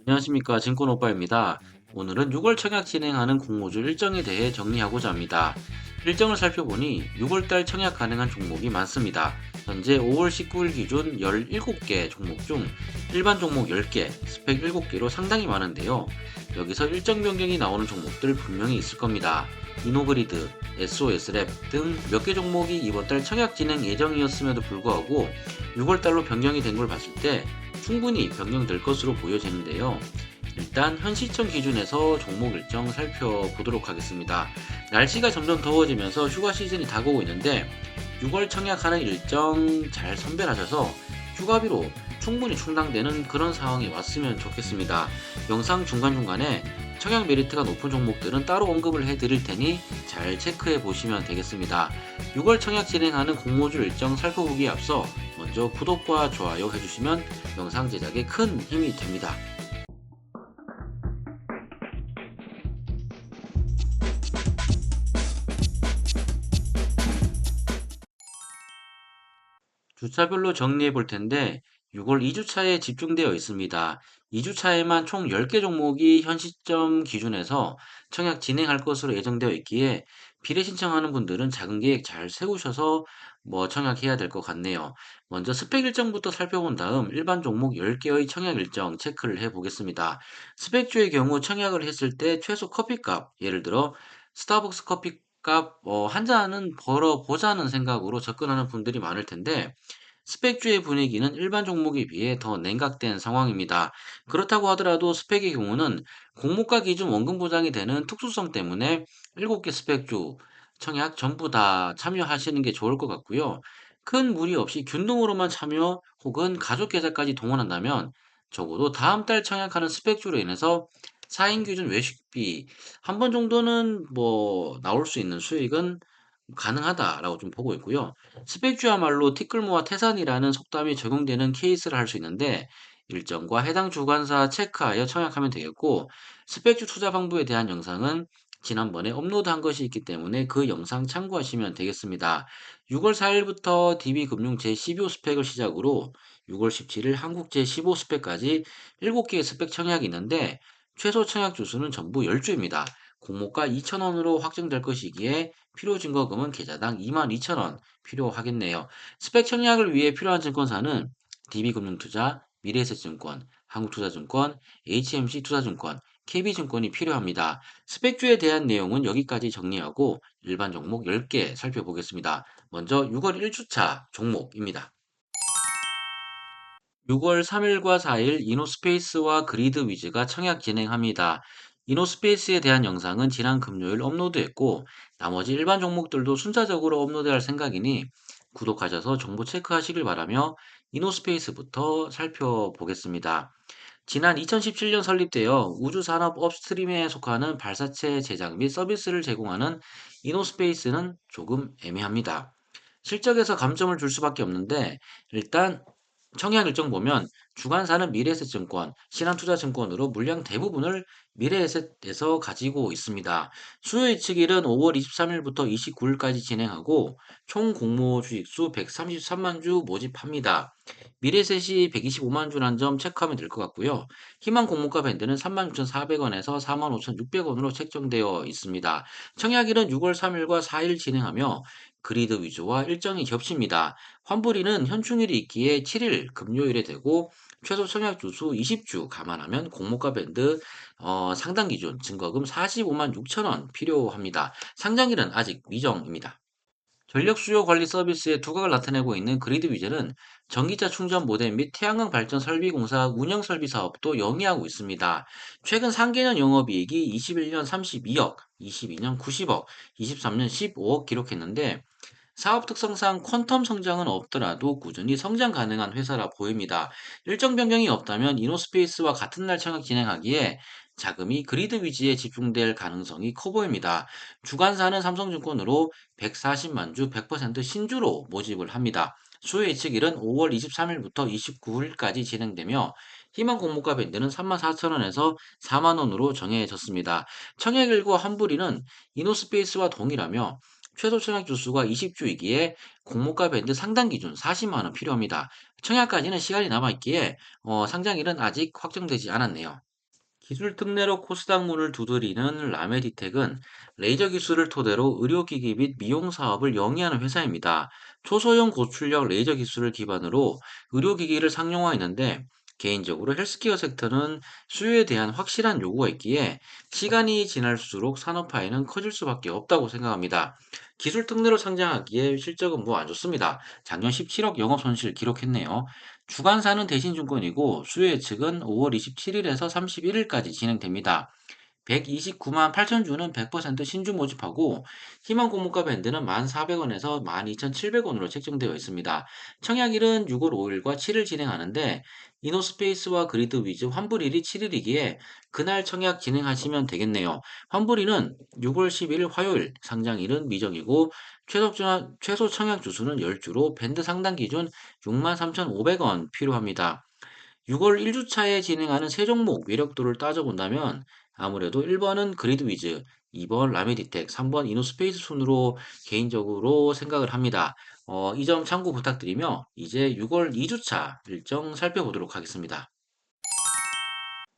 안녕하십니까 증권오빠입니다. 오늘은 6월 청약 진행하는 공모주 일정에 대해 정리하고자 합니다. 일정을 살펴보니 6월달 청약 가능한 종목이 많습니다. 현재 5월 19일 기준 17개 종목 중 일반 종목 10개, 스펙 7개로 상당히 많은데요. 여기서 일정 변경이 나오는 종목들 분명히 있을 겁니다. 이노그리드, SOS랩 등 몇 개 종목이 이번달 청약 진행 예정이었음에도 불구하고 6월달로 변경이 된 걸 봤을 때 충분히 변경될 것으로 보여지는데요. 일단 현 시점 기준에서 종목 일정 살펴보도록 하겠습니다. 날씨가 점점 더워지면서 휴가 시즌이 다가오고 있는데 6월 청약하는 일정 잘 선별하셔서 휴가비로 충분히 충당되는 그런 상황이 왔으면 좋겠습니다. 영상 중간중간에 청약 메리트가 높은 종목들은 따로 언급을 해드릴 테니 잘 체크해 보시면 되겠습니다. 6월 청약 진행하는 공모주 일정 살펴보기에 앞서 먼저 구독과 좋아요 해주시면 영상 제작에 큰 힘이 됩니다. 주차별로 정리해 볼 텐데 6월 2주차에 집중되어 있습니다. 2주차에만 총 10개 종목이 현 시점 기준에서 청약 진행할 것으로 예정되어 있기에 비례 신청하는 분들은 작은 계획 잘 세우셔서 청약해야 될 것 같네요. 먼저 스펙 일정부터 살펴본 다음 일반 종목 10개의 청약 일정 체크를 해 보겠습니다. 스펙주의 경우 청약을 했을 때 최소 커피값, 예를 들어 스타벅스 커피값 한 잔은 벌어보자는 생각으로 접근하는 분들이 많을 텐데 스펙주의 분위기는 일반 종목에 비해 더 냉각된 상황입니다. 그렇다고 하더라도 스펙의 경우는 공모가 기준 원금 보장이 되는 특수성 때문에 7개 스펙주 청약 전부 다 참여하시는 게 좋을 것 같고요. 큰 무리 없이 균등으로만 참여 혹은 가족 계좌까지 동원한다면 적어도 다음 달 청약하는 스펙주로 인해서 4인 기준 외식비 한 번 정도는 나올 수 있는 수익은 가능하다라고 좀 보고 있고요. 스펙주야말로 티끌모아 태산이라는 속담이 적용되는 케이스를 할 수 있는데 일정과 해당 주관사 체크하여 청약하면 되겠고 스펙주 투자 방법에 대한 영상은 지난번에 업로드한 것이 있기 때문에 그 영상 참고하시면 되겠습니다. 6월 4일부터 DB금융 제12호 스펙을 시작으로 6월 17일 한국 제15 스펙까지 7개의 스펙 청약이 있는데 최소 청약 주수는 전부 10주입니다. 공모가 2,000원으로 확정될 것이기에 필요 증거금은 계좌당 22,000원 필요하겠네요. 스펙 청약을 위해 필요한 증권사는 DB금융투자, 미래에셋증권, 한국투자증권, HMC투자증권, KB증권이 필요합니다. 스펙주에 대한 내용은 여기까지 정리하고 일반 종목 10개 살펴보겠습니다. 먼저 6월 1주차 종목입니다. 6월 3일과 4일 이노스페이스와 그리드 위즈가 청약 진행합니다. 이노스페이스에 대한 영상은 지난 금요일 업로드했고 나머지 일반 종목들도 순차적으로 업로드할 생각이니 구독하셔서 정보 체크하시길 바라며 이노스페이스부터 살펴보겠습니다. 지난 2017년 설립되어 우주산업 업스트림에 속하는 발사체 제작 및 서비스를 제공하는 이노스페이스는 조금 애매합니다. 실적에서 감점을 줄 수밖에 없는데 일단 청약 일정 보면 주관사는 미래에셋증권, 신한투자증권으로 물량 대부분을 미래에셋에서 가지고 있습니다. 수요 예측일은 5월 23일부터 29일까지 진행하고 총 공모 주식수 133만 주 모집합니다. 미래에셋이 125만 주란 점 체크하면 될 것 같고요. 희망 공모가 밴드는 36,400원에서 45,600원으로 책정되어 있습니다. 청약일은 6월 3일과 4일 진행하며 그리드 위주와 일정이 겹칩니다. 환불일은 현충일이 있기에 7일 금요일에 되고 최소 청약 주수 20주 감안하면 공모가 밴드 상당 기준 증거금 45만 6천 원 필요합니다. 상장일은 아직 미정입니다. 전력 수요 관리 서비스의 두각을 나타내고 있는 그리드 위즈는 전기차 충전 모뎀 및 태양광 발전 설비 공사 운영 설비 사업도 영위하고 있습니다. 최근 상계년 영업이익이 21년 32억, 22년 90억, 23년 15억 기록했는데 사업 특성상 퀀텀 성장은 없더라도 꾸준히 성장 가능한 회사라 보입니다. 일정 변경이 없다면 이노스페이스와 같은 날 청약 진행하기에 자금이 그리드 위주에 집중될 가능성이 커 보입니다. 주관사는 삼성증권으로 140만 주 100% 신주로 모집을 합니다. 수요 예측일은 5월 23일부터 29일까지 진행되며 희망 공모가 밴드는 34,000원에서 4만 원으로 정해졌습니다. 청약일과 환불일은 이노스페이스와 동일하며 최소 청약 주수가 20주이기에 공모가 밴드 상단 기준 40만 원 필요합니다. 청약까지는 시간이 남아 있기에 상장일은 아직 확정되지 않았네요. 기술 특례로 코스닥 문을 두드리는 라메디텍은 레이저 기술을 토대로 의료기기 및 미용 사업을 영위하는 회사입니다. 초소형 고출력 레이저 기술을 기반으로 의료기기를 상용화했는데 개인적으로 헬스케어 섹터는 수요에 대한 확실한 요구가 있기에 시간이 지날수록 산업화에는 커질 수밖에 없다고 생각합니다. 기술 특례로 상장하기에 실적은 뭐 안 좋습니다. 작년 17억 영업 손실 기록했네요. 주관사는 대신증권이고 수요 예측은 5월 27일에서 31일까지 진행됩니다. 129만 8천 주는 100% 신주 모집하고 희망 고물가 밴드는 1,400원에서 12,700원으로 책정되어 있습니다. 청약일은 6월 5일과 7일 진행하는데 이노스페이스와 그리드 위즈 환불일이 7일이기에 그날 청약 진행하시면 되겠네요. 환불일은 6월 10일 화요일, 상장일은 미정이고 최소 청약 주수는 10주로 밴드 상단 기준 63,500원 필요합니다. 6월 1주차에 진행하는 세 종목 매력도를 따져본다면 아무래도 1번은 그리드위즈, 2번 라메디텍, 3번 이노스페이스 순으로 개인적으로 생각을 합니다. 이 점 참고 부탁드리며 이제 6월 2주차 일정 살펴보도록 하겠습니다.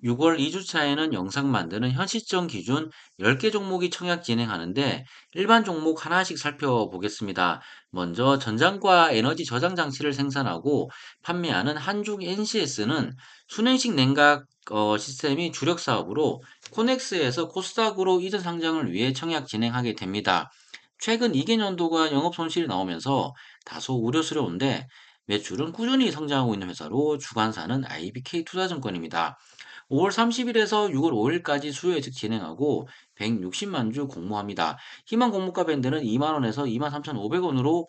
6월 2주차에는 영상 만드는 현 시점 기준 10개 종목이 청약 진행하는데 일반 종목 하나씩 살펴보겠습니다. 먼저 전장과 에너지 저장 장치를 생산하고 판매하는 한중 NCS는 순행식 냉각 시스템이 주력 사업으로 코넥스에서 코스닥으로 이전 상장을 위해 청약 진행하게 됩니다. 최근 2개년도가 영업 손실이 나오면서 다소 우려스러운데 매출은 꾸준히 성장하고 있는 회사로 주관사는 IBK 투자증권입니다. 5월 30일에서 6월 5일까지 수요 예측 진행하고 160만 주 공모합니다. 희망 공모가 밴드는 2만 원에서 23,500원으로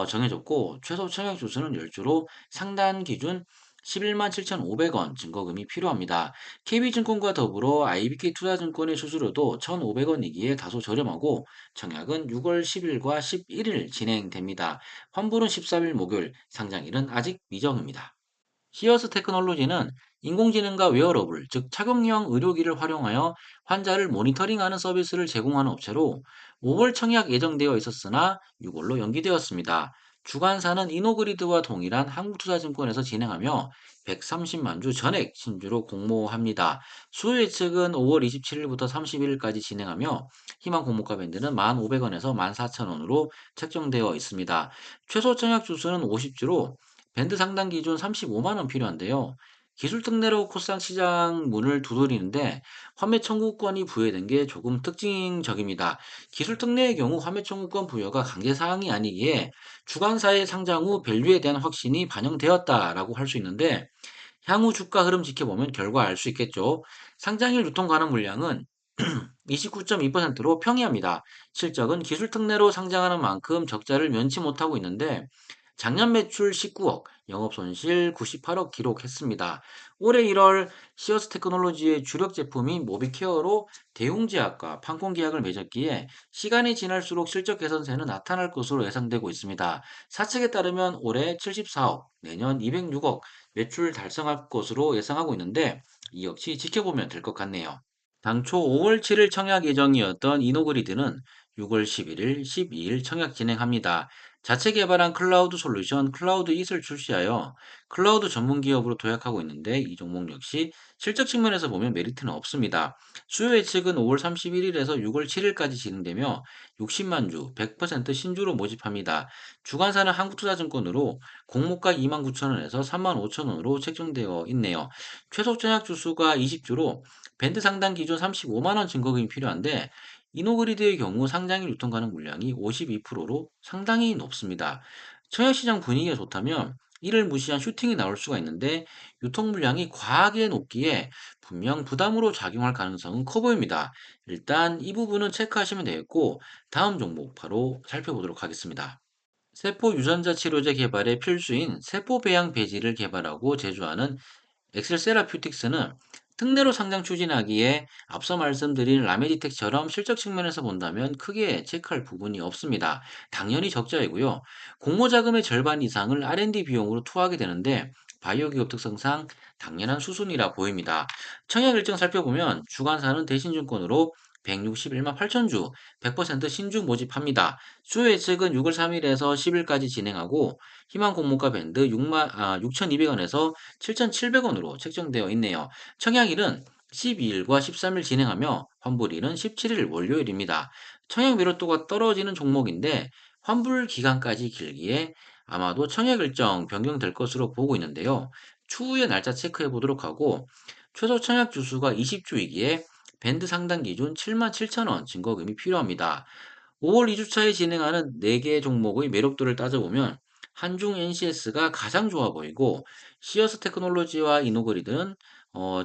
정해졌고 최소 청약 주수는 10주로 상단 기준 11만 7,500원 증거금이 필요합니다. KB증권과 더불어 IBK 투자증권의 수수료도 1,500원이기에 다소 저렴하고 청약은 6월 10일과 11일 진행됩니다. 환불은 13일 목요일, 상장일은 아직 미정입니다. 히어스 테크놀로지는 인공지능과 웨어러블, 즉 착용형 의료기를 활용하여 환자를 모니터링하는 서비스를 제공하는 업체로 5월 청약 예정되어 있었으나 6월로 연기되었습니다. 주관사는 이노그리드와 동일한 한국투자증권에서 진행하며 130만 주 전액 신주로 공모합니다. 수요 예측은 5월 27일부터 31일까지 진행하며 희망 공모가 밴드는 1,500원에서 14,000원으로 책정되어 있습니다. 최소 청약 주수는 50주로 밴드 상단 기준 35만 원 필요한데요. 기술 특례로 코스닥 시장 문을 두드리는데 환매 청구권이 부여된 게 조금 특징적입니다. 기술 특례의 경우 환매 청구권 부여가 강제 사항이 아니기에 주관사의 상장 후 밸류에 대한 확신이 반영되었다라고 할 수 있는데 향후 주가 흐름 지켜보면 결과 알 수 있겠죠. 상장일 유통 가능 물량은 29.2%로 평이합니다. 실적은 기술 특례로 상장하는 만큼 적자를 면치 못하고 있는데 작년 매출 19억, 영업 손실 98억 기록했습니다. 올해 1월 시어스 테크놀로지의 주력 제품인 모비케어로 대웅제약과 판권 계약을 맺었기에 시간이 지날수록 실적 개선세는 나타날 것으로 예상되고 있습니다. 사측에 따르면 올해 74억, 내년 206억 매출 달성할 것으로 예상하고 있는데 이 역시 지켜보면 될 것 같네요. 당초 5월 7일 청약 예정이었던 이노그리드는 6월 11일, 12일 청약 진행합니다. 자체 개발한 클라우드 솔루션 클라우드 이을 출시하여 클라우드 전문 기업으로 도약하고 있는데 이 종목 역시 실적 측면에서 보면 메리트는 없습니다. 수요 예측은 5월 31일에서 6월 7일까지 진행되며 60만 주, 100% 신주로 모집합니다. 주관사는 한국투자증권으로 공모가 29,000원에서 35,000원으로 책정되어 있네요. 최소 청약 주수가 20주로 밴드 상단 기준 35만 원 증거금이 필요한데 이노그리드의 경우 상장일 유통 가능 물량이 52%로 상당히 높습니다. 청약시장 분위기가 좋다면 이를 무시한 슈팅이 나올 수가 있는데 유통 물량이 과하게 높기에 분명 부담으로 작용할 가능성은 커 보입니다. 일단 이 부분은 체크하시면 되겠고 다음 종목 바로 살펴보도록 하겠습니다. 세포 유전자 치료제 개발의 필수인 세포 배양 배지를 개발하고 제조하는 엑셀 세라퓨틱스는 특례로 상장 추진하기에 앞서 말씀드린 라메디텍처럼 실적 측면에서 본다면 크게 체크할 부분이 없습니다. 당연히 적자이고요. 공모 자금의 절반 이상을 R&D 비용으로 투하하게 되는데 바이오 기업 특성상 당연한 수순이라 보입니다. 청약 일정 살펴보면 주관사는 대신증권으로 161만 8천 주, 100% 신주 모집합니다. 수요 예측은 6월 3일에서 10일까지 진행하고 희망 공모가 밴드 6,200원에서 7,700원으로 책정되어 있네요. 청약일은 12일과 13일 진행하며 환불일은 17일 월요일입니다. 청약 밀어도가 떨어지는 종목인데 환불 기간까지 길기에 아마도 청약 일정 변경될 것으로 보고 있는데요. 추후에 날짜 체크해 보도록 하고 최소 청약 주수가 20주이기에 밴드 상단 기준 7만 7천 원 증거금이 필요합니다. 5월 2주차에 진행하는 4개 종목의 매력도를 따져보면 한중 NCS가 가장 좋아 보이고 시어스 테크놀로지와 이노그리드는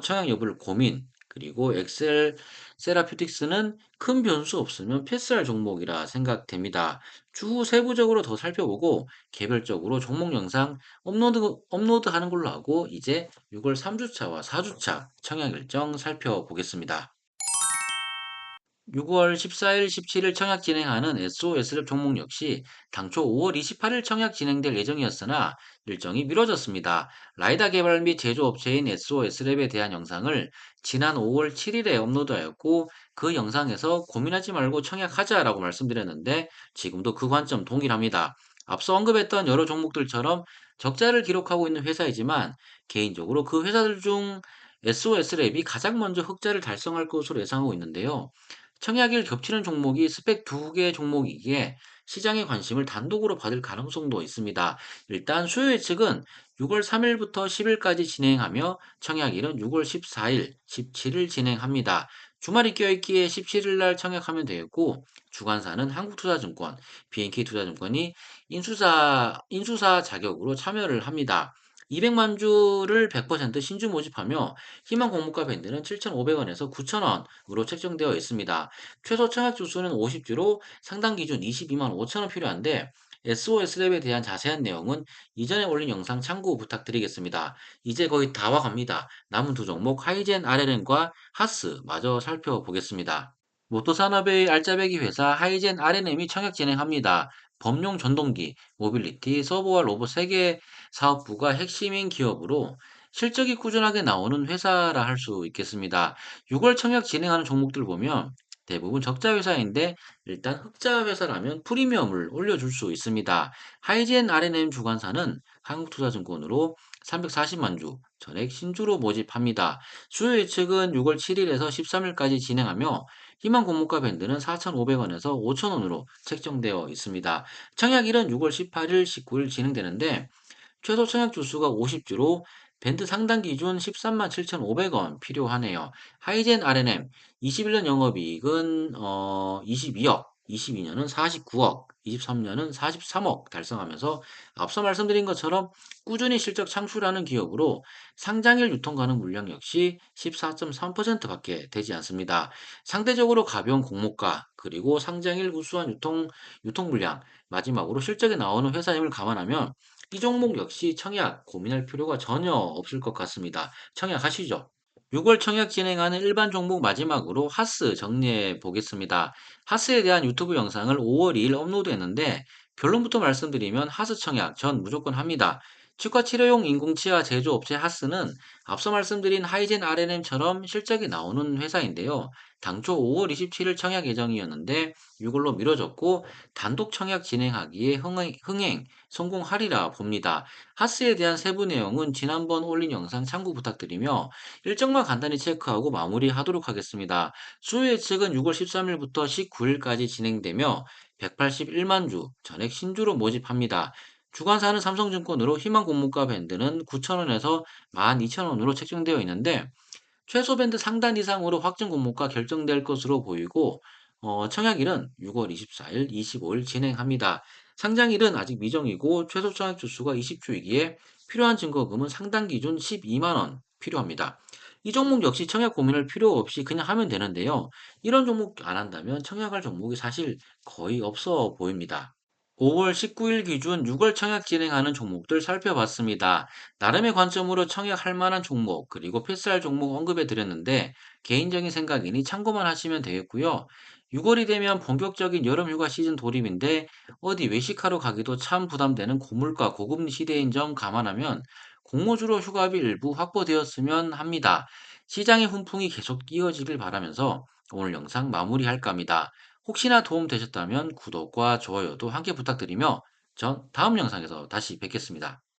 청약 여부를 고민, 그리고 엑셀 세라퓨틱스는 큰 변수 없으면 패스할 종목이라 생각됩니다. 추후 세부적으로 더 살펴보고 개별적으로 종목 영상 업로드하는 걸로 하고 이제 6월 3주차와 4주차 청약 일정 살펴보겠습니다. 6월 14일, 17일 청약 진행하는 SOS랩 종목 역시 당초 5월 28일 청약 진행될 예정이었으나 일정이 미뤄졌습니다. 라이다 개발 및 제조업체인 SOS랩에 대한 영상을 지난 5월 7일에 업로드하였고 그 영상에서 고민하지 말고 청약하자라고 말씀드렸는데 지금도 그 관점 동일합니다. 앞서 언급했던 여러 종목들처럼 적자를 기록하고 있는 회사이지만 개인적으로 그 회사들 중 SOS랩이 가장 먼저 흑자를 달성할 것으로 예상하고 있는데요. 청약일 겹치는 종목이 스펙 두 개 종목이기에 시장의 관심을 단독으로 받을 가능성도 있습니다. 일단 수요 예측은 6월 3일부터 10일까지 진행하며 청약일은 6월 14일, 17일 진행합니다. 주말이 껴있기에 17일 날 청약하면 되겠고 주관사는 한국투자증권, BNK투자증권이 인수사 자격으로 참여를 합니다. 200만 주를 100% 신주 모집하며 희망 공모가 밴드는 7,500원에서 9,000원으로 책정되어 있습니다. 최소 청약 주수는 50주로 상당 기준 22만 5천 원 필요한데 SOS랩에 대한 자세한 내용은 이전에 올린 영상 참고 부탁드리겠습니다. 이제 거의 다 와갑니다. 남은 두 종목 하이젠 RNM과 하스 마저 살펴보겠습니다. 모터산업의 알짜배기 회사 하이젠 RNM이 청약 진행합니다. 범용 전동기, 모빌리티, 서버와 로봇 3개 사업부가 핵심인 기업으로 실적이 꾸준하게 나오는 회사라 할 수 있겠습니다. 6월 청약 진행하는 종목들 보면 대부분 적자 회사인데 일단 흑자 회사라면 프리미엄을 올려줄 수 있습니다. 하이젠 R&M 주관사는 한국투자증권으로 340만 주 전액 신주로 모집합니다. 수요 예측은 6월 7일에서 13일까지 진행하며 희망 공모가 밴드는 4,500원에서 5,000원으로 책정되어 있습니다. 청약일은 6월 18일, 19일 진행되는데 최소 청약 주수가 50주로 밴드 상단 기준 13만 7,500원 필요하네요. 하이젠 R&M 21년 영업이익은 22억, 22년은 49억, 23년은 43억 달성하면서 앞서 말씀드린 것처럼 꾸준히 실적 창출하는 기업으로 상장일 유통 가능 물량 역시 14.3%밖에 되지 않습니다. 상대적으로 가벼운 공모가 그리고 상장일 우수한 유통 물량 마지막으로 실적이 나오는 회사임을 감안하면 이 종목 역시 청약 고민할 필요가 전혀 없을 것 같습니다. 청약하시죠. 6월 청약 진행하는 일반 종목 마지막으로 하스 정리해 보겠습니다. 하스에 대한 유튜브 영상을 5월 2일 업로드했는데 결론부터 말씀드리면 하스 청약 전 무조건 합니다. 치과 치료용 인공치아 제조업체 하스는 앞서 말씀드린 하이젠 R&M처럼 실적이 나오는 회사인데요. 당초 5월 27일 청약 예정이었는데 6월로 미뤄졌고 단독 청약 진행하기에 성공하리라 봅니다. 하스에 대한 세부 내용은 지난번 올린 영상 참고 부탁드리며 일정만 간단히 체크하고 마무리하도록 하겠습니다. 수요 예측은 6월 13일부터 19일까지 진행되며 181만 주 전액 신주로 모집합니다. 주관사는 삼성증권으로 희망 공모가 밴드는 9,000원에서 12,000원으로 책정되어 있는데 최소 밴드 상단 이상으로 확정 공모가 결정될 것으로 보이고 청약일은 6월 24일, 25일 진행합니다. 상장일은 아직 미정이고 최소 청약 주수가 20주이기에 필요한 증거금은 상당 기준 12만 원 필요합니다. 이 종목 역시 청약 고민할 필요 없이 그냥 하면 되는데요. 이런 종목 안 한다면 청약할 종목이 사실 거의 없어 보입니다. 5월 19일 기준 6월 청약 진행하는 종목들 살펴봤습니다. 나름의 관점으로 청약할 만한 종목, 그리고 패스할 종목 언급해 드렸는데, 개인적인 생각이니 참고만 하시면 되겠고요. 6월이 되면 본격적인 여름 휴가 시즌 돌입인데, 어디 외식하러 가기도 참 부담되는 고물가 고금리 시대인 점 감안하면, 공모주로 휴가비 일부 확보되었으면 합니다. 시장의 훈풍이 계속 이어지길 바라면서 오늘 영상 마무리할까 합니다. 혹시나 도움 되셨다면 구독과 좋아요도 함께 부탁드리며 전 다음 영상에서 다시 뵙겠습니다.